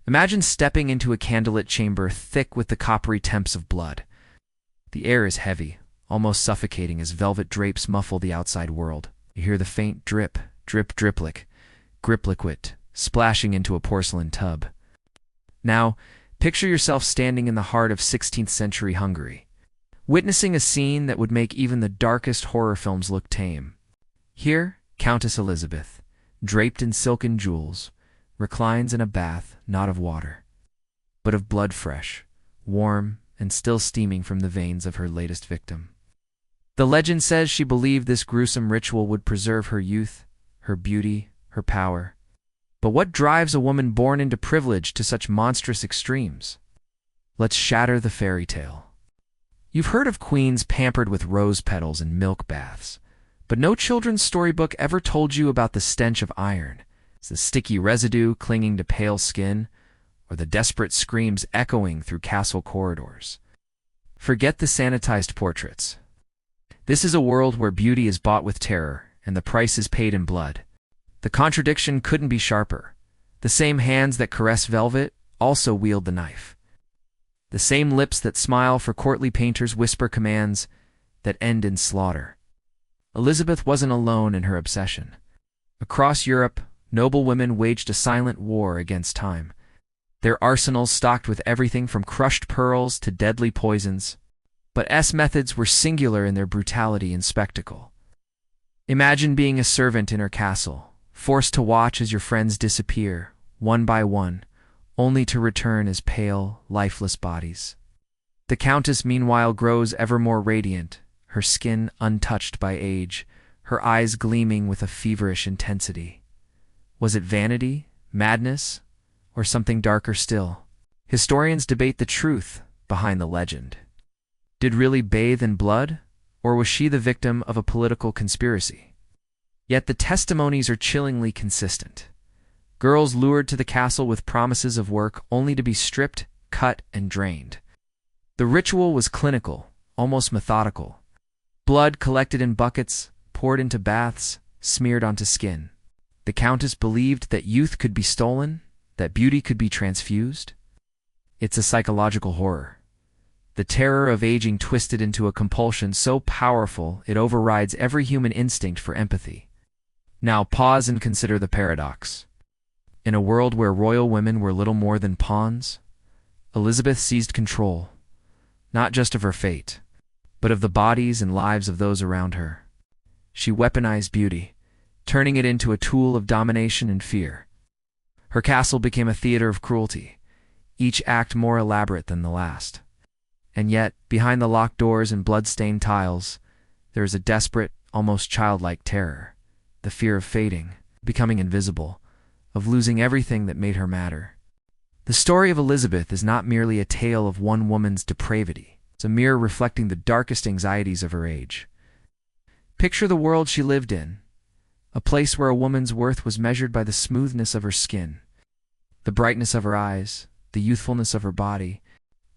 Imagine stepping into a candlelit chamber thick with the coppery temps of blood. The air is heavy, almost suffocating as velvet drapes muffle the outside world. You hear the faint drip, drip liquid, splashing into a porcelain tub. Now, picture yourself standing in the heart of 16th century Hungary, witnessing a scene that would make even the darkest horror films look tame. Here, Countess Elizabeth, draped in silken jewels, reclines in a bath not of water, but of blood fresh, warm, and still steaming from the veins of her latest victim. The legend says she believed this gruesome ritual would preserve her youth, her beauty, her power. But what drives a woman born into privilege to such monstrous extremes? Let's shatter the fairy tale. You've heard of queens pampered with rose petals and milk baths, but no children's storybook ever told you about the stench of iron, the sticky residue clinging to pale skin, or the desperate screams echoing through castle corridors. Forget the sanitized portraits. This is a world where beauty is bought with terror, and the price is paid in blood. The contradiction couldn't be sharper. The same hands that caress velvet also wield the knife. The same lips that smile for courtly painters whisper commands that end in slaughter. Elizabeth wasn't alone in her obsession. Across Europe, noble women waged a silent war against time. Their arsenals stocked with everything from crushed pearls to deadly poisons, but S methods were singular in their brutality and spectacle. Imagine being a servant in her castle, forced to watch as your friends disappear, one by one, only to return as pale, lifeless bodies. The Countess meanwhile grows ever more radiant, her skin untouched by age, her eyes gleaming with a feverish intensity. Was it vanity, madness, or something darker still? Historians debate the truth behind the legend. Did really bathe in blood, or was she the victim of a political conspiracy? Yet the testimonies are chillingly consistent. Girls lured to the castle with promises of work only to be stripped, cut, and drained. The ritual was clinical, almost methodical. Blood collected in buckets, poured into baths, smeared onto skin. The Countess believed that youth could be stolen, that beauty could be transfused. It's a psychological horror. The terror of aging twisted into a compulsion so powerful it overrides every human instinct for empathy. Now pause and consider the paradox. In a world where royal women were little more than pawns, Elizabeth seized control, not just of her fate, but of the bodies and lives of those around her. She weaponized beauty, turning it into a tool of domination and fear. Her castle became a theater of cruelty, each act more elaborate than the last. And yet, behind the locked doors and blood-stained tiles, there is a desperate, almost childlike terror, the fear of fading, becoming invisible, of losing everything that made her matter. The story of Elizabeth is not merely a tale of one woman's depravity. It's a mirror reflecting the darkest anxieties of her age. Picture the world she lived in, a place where a woman's worth was measured by the smoothness of her skin, the brightness of her eyes, the youthfulness of her body.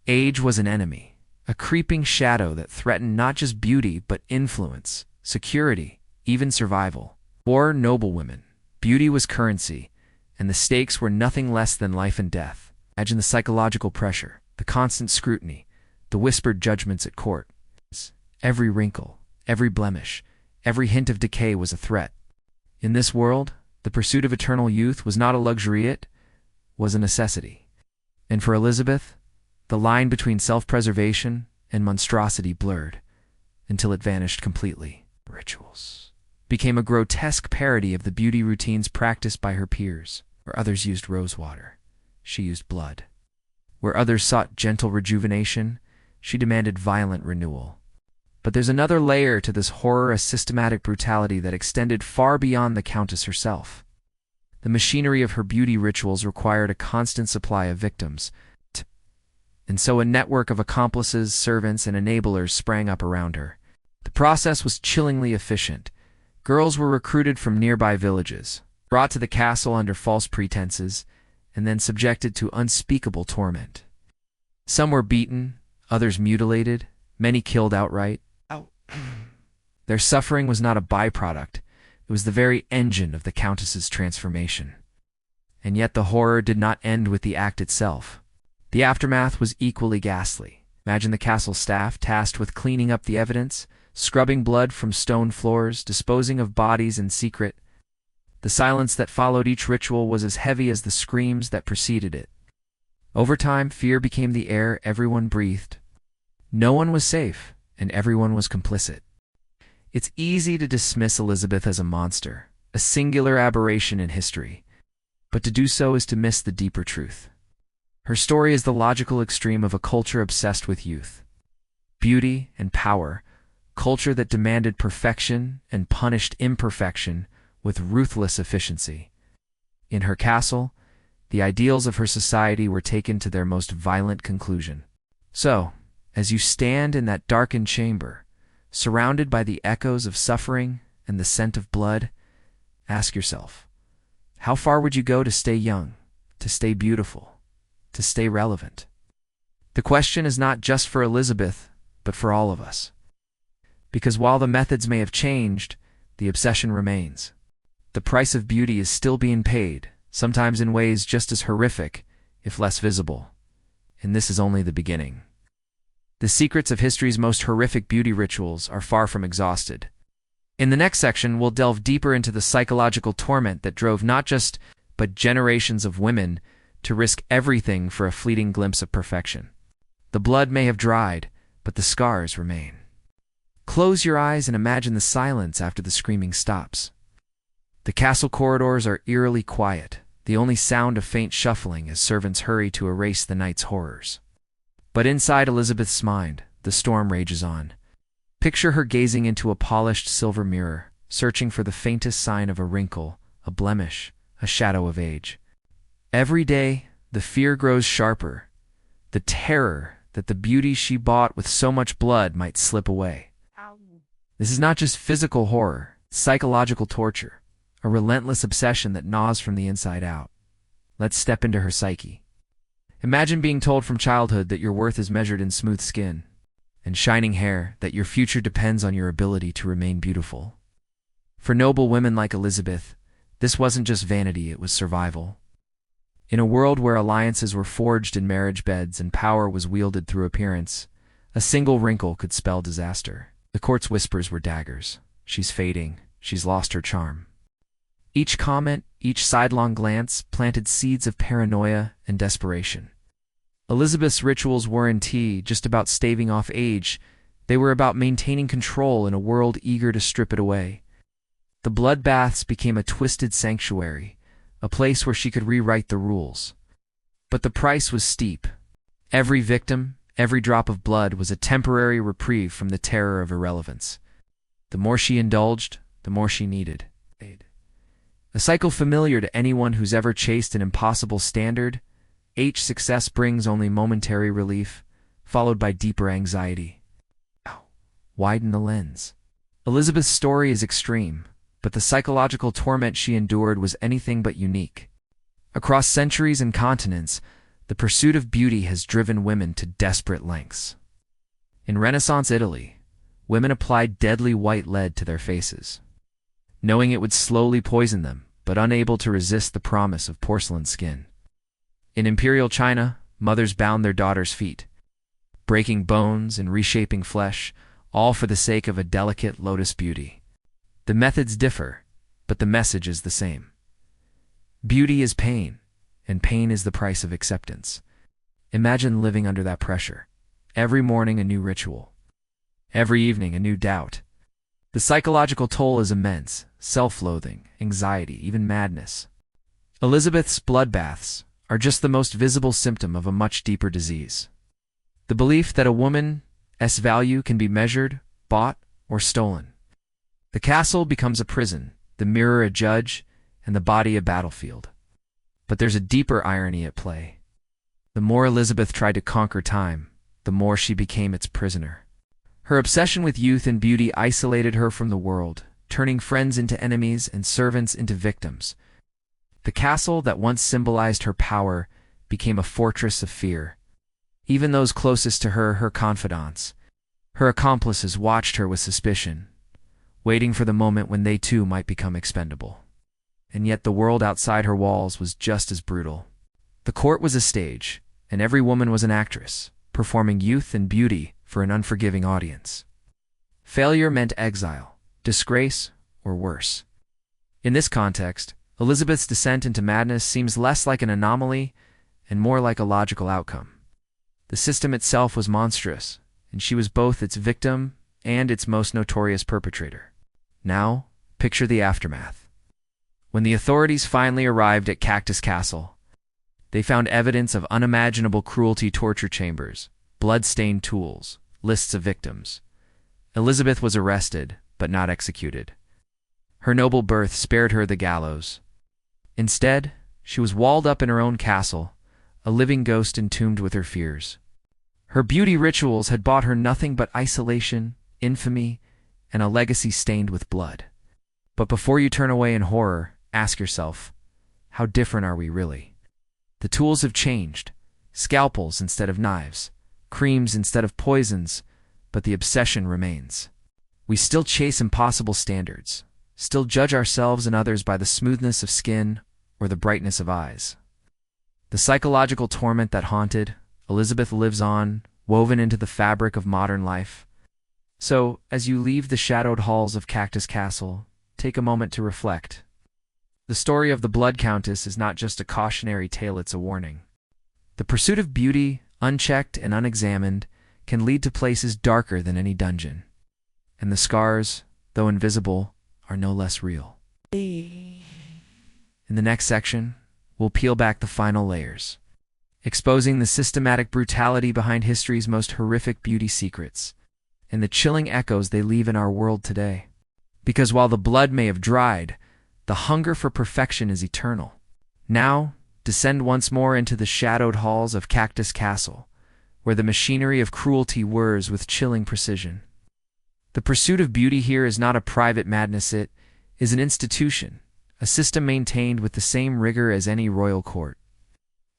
Age was an enemy, a creeping shadow that threatened not just beauty but influence, security, even survival. For noble women, beauty was currency, and the stakes were nothing less than life and death. Imagine the psychological pressure, the constant scrutiny, the whispered judgments at court. Every wrinkle, every blemish, every hint of decay was a threat. In this world, the pursuit of eternal youth was not a luxury, it was a necessity. And for Elizabeth, the line between self-preservation and monstrosity blurred, until it vanished completely. Rituals became a grotesque parody of the beauty routines practiced by her peers. Where others used rose water, she used blood. Where others sought gentle rejuvenation, she demanded violent renewal. But there's another layer to this horror, a systematic brutality that extended far beyond the Countess herself. The machinery of her beauty rituals required a constant supply of victims, and so a network of accomplices, servants, and enablers sprang up around her. The process was chillingly efficient. Girls were recruited from nearby villages, brought to the castle under false pretenses, and then subjected to unspeakable torment. Some were beaten, others mutilated, many killed outright. Their suffering was not a byproduct, it was the very engine of the Countess's transformation. And yet the horror did not end with the act itself. The aftermath was equally ghastly. Imagine the castle staff tasked with cleaning up the evidence, scrubbing blood from stone floors, disposing of bodies in secret. The silence that followed each ritual was as heavy as the screams that preceded it. Over time, fear became the air everyone breathed. No one was safe, and everyone was complicit. It's easy to dismiss Elizabeth as a monster, a singular aberration in history, but to do so is to miss the deeper truth. Her story is the logical extreme of a culture obsessed with youth, beauty, and power, culture that demanded perfection and punished imperfection with ruthless efficiency. In her castle, the ideals of her society were taken to their most violent conclusion. So, as you stand in that darkened chamber, surrounded by the echoes of suffering and the scent of blood, ask yourself, how far would you go to stay young, to stay beautiful, to stay relevant? The question is not just for Elizabeth, but for all of us. Because while the methods may have changed, the obsession remains. The price of beauty is still being paid, sometimes in ways just as horrific, if less visible. And this is only the beginning. The secrets of history's most horrific beauty rituals are far from exhausted. In the next section, we'll delve deeper into the psychological torment that drove not just, but generations of women to risk everything for a fleeting glimpse of perfection. The blood may have dried, but the scars remain. Close your eyes and imagine the silence after the screaming stops. The castle corridors are eerily quiet, the only sound of faint shuffling as servants hurry to erase the night's horrors. But inside Elizabeth's mind, the storm rages on. Picture her gazing into a polished silver mirror, searching for the faintest sign of a wrinkle, a blemish, a shadow of age. Every day, the fear grows sharper, the terror that the beauty she bought with so much blood might slip away. This is not just physical horror, it's psychological torture. A relentless obsession that gnaws from the inside out. Let's step into her psyche. Imagine being told from childhood that your worth is measured in smooth skin and shining hair, that your future depends on your ability to remain beautiful. For noble women like Elizabeth, this wasn't just vanity, it was survival. In a world where alliances were forged in marriage beds and power was wielded through appearance, a single wrinkle could spell disaster. The court's whispers were daggers. She's fading. She's lost her charm. Each comment, each sidelong glance planted seeds of paranoia and desperation. Elizabeth's rituals weren't just about staving off age, they were about maintaining control in a world eager to strip it away. The bloodbaths became a twisted sanctuary, a place where she could rewrite the rules. But the price was steep. Every victim, every drop of blood was a temporary reprieve from the terror of irrelevance. The more she indulged, the more she needed. A cycle familiar to anyone who's ever chased an impossible standard. Success brings only momentary relief, followed by deeper anxiety. Widen the lens. Elizabeth's story is extreme, but the psychological torment she endured was anything but unique. Across centuries and continents, the pursuit of beauty has driven women to desperate lengths. In Renaissance Italy, women applied deadly white lead to their faces, knowing it would slowly poison them, but unable to resist the promise of porcelain skin. In imperial China, mothers bound their daughters' feet, breaking bones and reshaping flesh, all for the sake of a delicate lotus beauty. The methods differ, but the message is the same. Beauty is pain, and pain is the price of acceptance. Imagine living under that pressure. Every morning a new ritual. Every evening a new doubt. The psychological toll is immense: self-loathing, anxiety, even madness. Elizabeth's bloodbaths are just the most visible symptom of a much deeper disease. The belief that a woman's value can be measured, bought, or stolen. The castle becomes a prison, the mirror a judge, and the body a battlefield. But there's a deeper irony at play. The more Elizabeth tried to conquer time, the more she became its prisoner. Her obsession with youth and beauty isolated her from the world, turning friends into enemies and servants into victims. The castle that once symbolized her power became a fortress of fear. Even those closest to her, her confidants, her accomplices, watched her with suspicion, waiting for the moment when they too might become expendable. and yet the world outside her walls was just as brutal. The court was a stage, and every woman was an actress, performing youth and beauty for an unforgiving audience. Failure meant exile, disgrace, or worse. In this context, Elizabeth's descent into madness seems less like an anomaly and more like a logical outcome. The system itself was monstrous, and she was both its victim and its most notorious perpetrator. Now, picture the aftermath. When the authorities finally arrived at Cactus Castle, they found evidence of unimaginable cruelty: torture chambers, blood-stained tools, lists of victims. Elizabeth was arrested, but not executed. Her noble birth spared her the gallows. Instead, she was walled up in her own castle, a living ghost entombed with her fears. Her beauty rituals had bought her nothing but isolation, infamy, and a legacy stained with blood. But before you turn away in horror, ask yourself, how different are we really? The tools have changed: scalpels instead of knives, creams instead of poisons, but the obsession remains. We still chase impossible standards, still judge ourselves and others by the smoothness of skin or the brightness of eyes. The psychological torment that haunted Elizabeth lives on, woven into the fabric of modern life. So, as you leave the shadowed halls of Cactus Castle, take a moment to reflect. The story of the Blood Countess is not just a cautionary tale, it's a warning. The pursuit of beauty, unchecked and unexamined, can lead to places darker than any dungeon. And the scars, though invisible, are no less real. In the next section, we'll peel back the final layers, exposing the systematic brutality behind history's most horrific beauty secrets, and the chilling echoes they leave in our world today. Because while the blood may have dried, the hunger for perfection is eternal. Now, descend once more into the shadowed halls of Cactus Castle, where the machinery of cruelty whirs with chilling precision. The pursuit of beauty here is not a private madness, it is an institution, a system maintained with the same rigor as any royal court.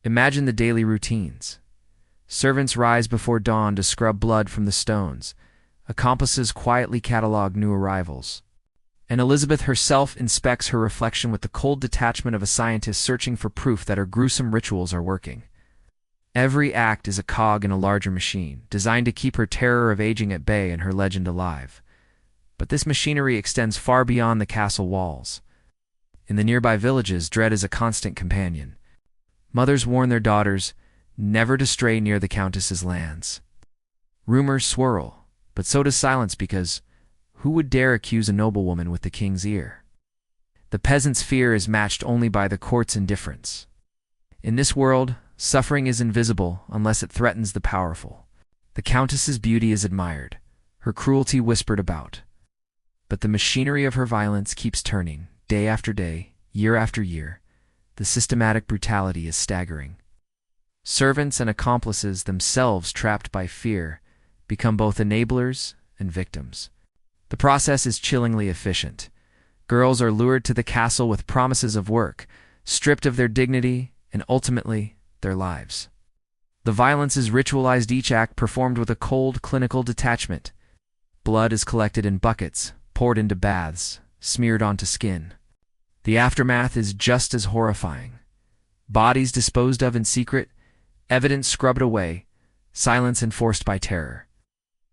Imagine the daily routines. Servants rise before dawn to scrub blood from the stones. Accomplices quietly catalog new arrivals. And Elizabeth herself inspects her reflection with the cold detachment of a scientist searching for proof that her gruesome rituals are working. Every act is a cog in a larger machine, designed to keep her terror of aging at bay and her legend alive. But this machinery extends far beyond the castle walls. In the nearby villages, dread is a constant companion. Mothers warn their daughters never to stray near the Countess's lands. Rumors swirl, but so does silence, because who would dare accuse a noblewoman with the king's ear? The peasant's fear is matched only by the court's indifference. In this world, suffering is invisible unless it threatens the powerful. The Countess's beauty is admired, her cruelty whispered about. But the machinery of her violence keeps turning, day after day, year after year. The systematic brutality is staggering. Servants and accomplices, themselves trapped by fear, become both enablers and victims. The process is chillingly efficient. Girls are lured to the castle with promises of work, stripped of their dignity and ultimately their lives. The violence is ritualized, each act performed with a cold, clinical detachment. Blood is collected in buckets, poured into baths, smeared onto skin. The aftermath is just as horrifying. Bodies disposed of in secret, evidence scrubbed away, silence enforced by terror.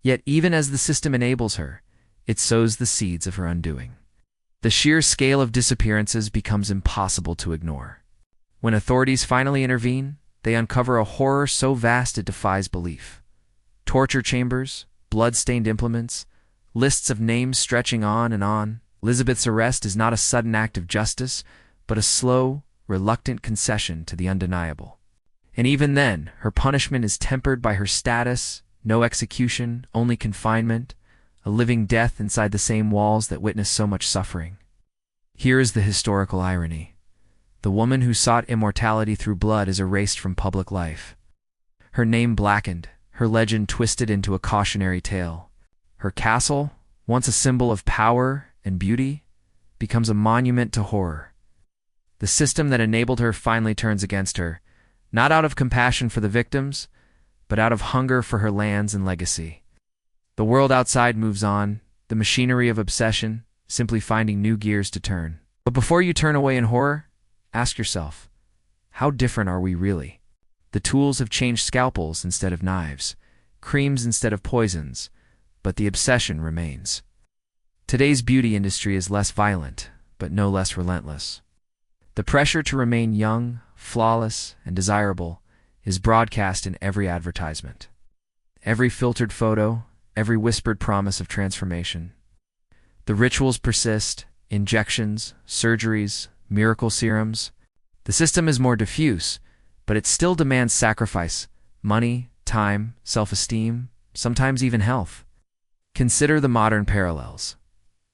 Yet even as the system enables her, it sows the seeds of her undoing. The sheer scale of disappearances becomes impossible to ignore. When authorities finally intervene, they uncover a horror so vast it defies belief. Torture chambers, blood-stained implements, lists of names stretching on and on. Elizabeth's arrest is not a sudden act of justice, but a slow, reluctant concession to the undeniable. And even then, her punishment is tempered by her status: no execution, only confinement, a living death inside the same walls that witnessed so much suffering. Here is the historical irony. The woman who sought immortality through blood is erased from public life. Her name blackened, her legend twisted into a cautionary tale. Her castle, once a symbol of power and beauty, becomes a monument to horror. The system that enabled her finally turns against her, not out of compassion for the victims, but out of hunger for her lands and legacy. The world outside moves on, the machinery of obsession simply finding new gears to turn. But before you turn away in horror, ask yourself, how different are we really? The tools have changed: scalpels instead of knives, creams instead of poisons, but the obsession remains. Today's beauty industry is less violent, but no less relentless. The pressure to remain young, flawless, and desirable is broadcast in every advertisement. Every filtered photo, every whispered promise of transformation. The rituals persist: injections, surgeries, miracle serums. The system is more diffuse, but it still demands sacrifice: money, time, self-esteem, sometimes even health. Consider the modern parallels.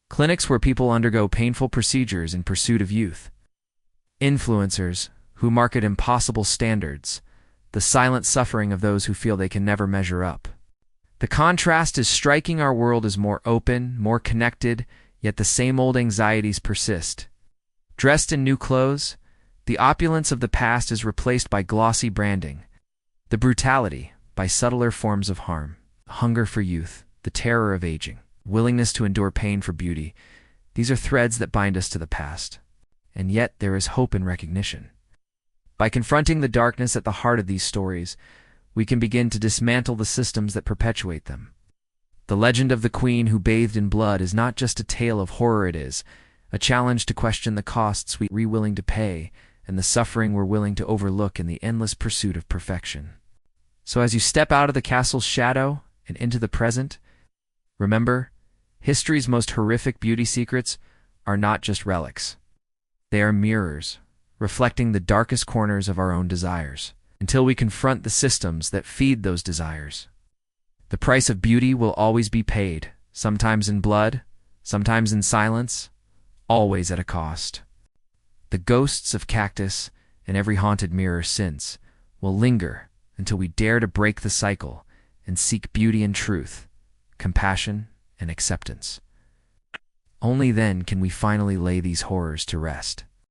Clinics where people undergo painful procedures in pursuit of youth. Influencers who market impossible standards, the silent suffering of those who feel they can never measure up. The contrast is striking. Our world is more open, more connected, yet the same old anxieties persist. Dressed in new clothes, the opulence of the past is replaced by glossy branding, the brutality by subtler forms of harm. Hunger for youth, the terror of aging, willingness to endure pain for beauty. These are threads that bind us to the past. And yet there is hope in recognition. By confronting the darkness at the heart of these stories, we can begin to dismantle the systems that perpetuate them. The legend of the queen who bathed in blood is not just a tale of horror, it is a challenge to question the costs we're willing to pay and the suffering we're willing to overlook in the endless pursuit of perfection. So as you step out of the castle's shadow and into the present, remember, history's most horrific beauty secrets are not just relics. They are mirrors, reflecting the darkest corners of our own desires, until we confront the systems that feed those desires. The price of beauty will always be paid, sometimes in blood, sometimes in silence, always at a cost. The ghosts of cactus and every haunted mirror since will linger until we dare to break the cycle and seek beauty and truth, compassion and acceptance. Only then can we finally lay these horrors to rest.